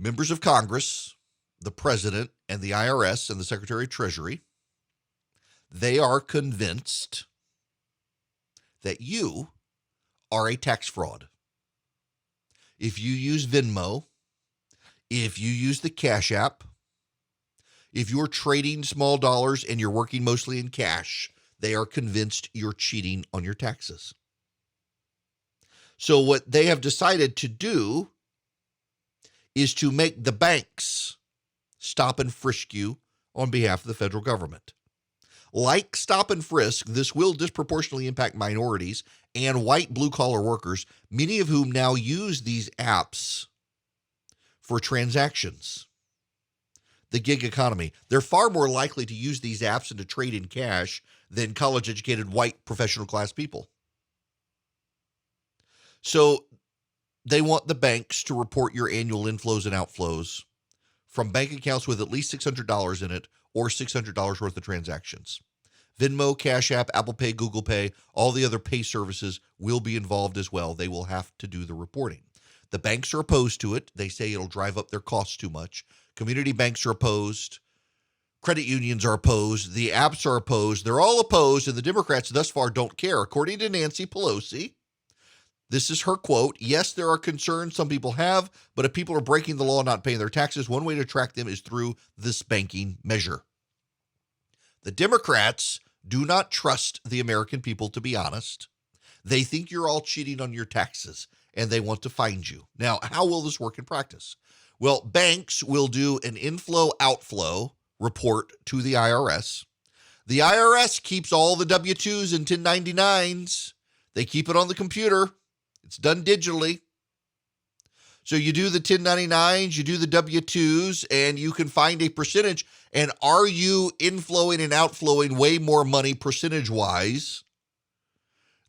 Members of Congress, the president, and the IRS and the Secretary of Treasury, they are convinced that you are a tax fraud. If you use Venmo, if you use the Cash App, if you're trading small dollars and you're working mostly in cash, they are convinced you're cheating on your taxes. So what they have decided to do is to make the banks stop and frisk you on behalf of the federal government. Like stop and frisk, this will disproportionately impact minorities and white blue-collar workers, many of whom now use these apps for transactions. The gig economy. They're far more likely to use these apps and to trade in cash than college-educated white professional class people. So they want the banks to report your annual inflows and outflows from bank accounts with at least $600 in it or $600 worth of transactions. Venmo, Cash App, Apple Pay, Google Pay, all the other pay services will be involved as well. They will have to do the reporting. The banks are opposed to it. They say it'll drive up their costs too much. Community banks are opposed. Credit unions are opposed. The apps are opposed. They're all opposed, and the Democrats thus far don't care. According to Nancy Pelosi, this is her quote, "Yes, there are concerns some people have, but if people are breaking the law and not paying their taxes, one way to track them is through this banking measure." The Democrats do not trust the American people, to be honest. They think you're all cheating on your taxes, and they want to find you. Now, how will this work in practice? Well, banks will do an inflow-outflow report to the IRS. The IRS keeps all the W-2s and 1099s. They keep it on the computer. It's done digitally. So you do the 1099s, you do the W-2s, and you can find a percentage. And are you inflowing and outflowing way more money percentage-wise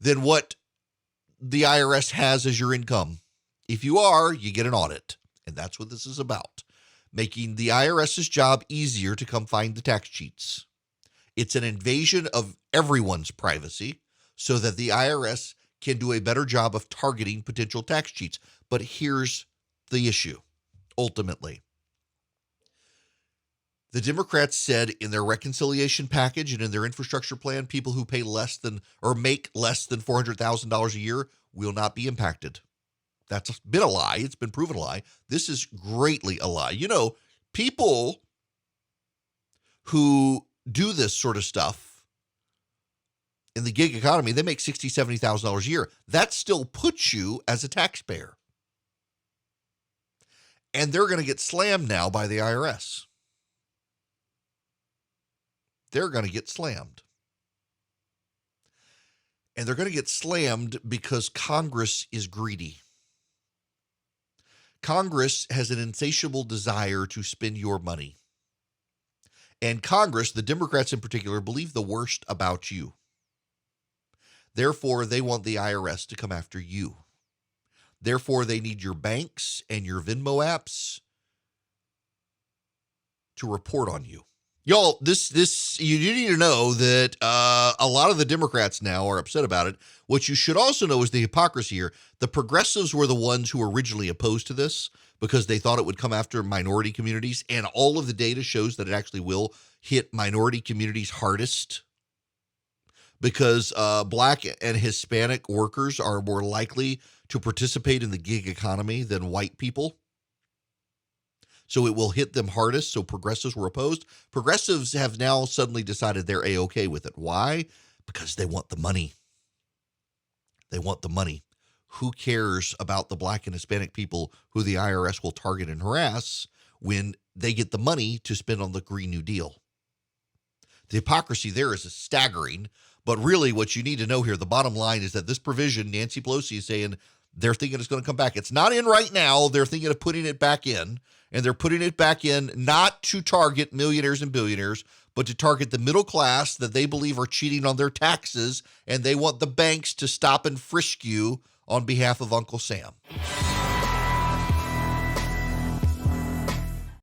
than what the IRS has as your income? If you are, you get an audit. And that's what this is about, making the IRS's job easier to come find the tax cheats. It's an invasion of everyone's privacy so that the IRS can do a better job of targeting potential tax cheats. But here's the issue, ultimately. The Democrats said in their reconciliation package and in their infrastructure plan, people who pay less than or make less than $400,000 a year will not be impacted. That's been a lie. It's been proven a lie. This is greatly a lie. You know, people who do this sort of stuff in the gig economy, they make $60,000, $70,000 a year. That still puts you as a taxpayer. And they're going to get slammed now by the IRS. They're going to get slammed. And they're going to get slammed because Congress is greedy. Congress has an insatiable desire to spend your money. And Congress, the Democrats in particular, believe the worst about you. Therefore, they want the IRS to come after you. Therefore, they need your banks and your Venmo apps to report on you. Y'all, you need to know that a lot of the Democrats now are upset about it. What you should also know is the hypocrisy here. The progressives were the ones who were originally opposed to this because they thought it would come after minority communities, and all of the data shows that it actually will hit minority communities hardest because Black and Hispanic workers are more likely to participate in the gig economy than white people. So it will hit them hardest. So progressives were opposed. Progressives have now suddenly decided they're A-okay with it. Why? Because they want the money. They want the money. Who cares about the Black and Hispanic people who the IRS will target and harass when they get the money to spend on the Green New Deal? The hypocrisy there is staggering. But really what you need to know here, the bottom line is that this provision, Nancy Pelosi is saying they're thinking it's going to come back. It's not in right now. They're thinking of putting it back in. And they're putting it back in not to target millionaires and billionaires, but to target the middle class that they believe are cheating on their taxes. And they want the banks to stop and frisk you on behalf of Uncle Sam.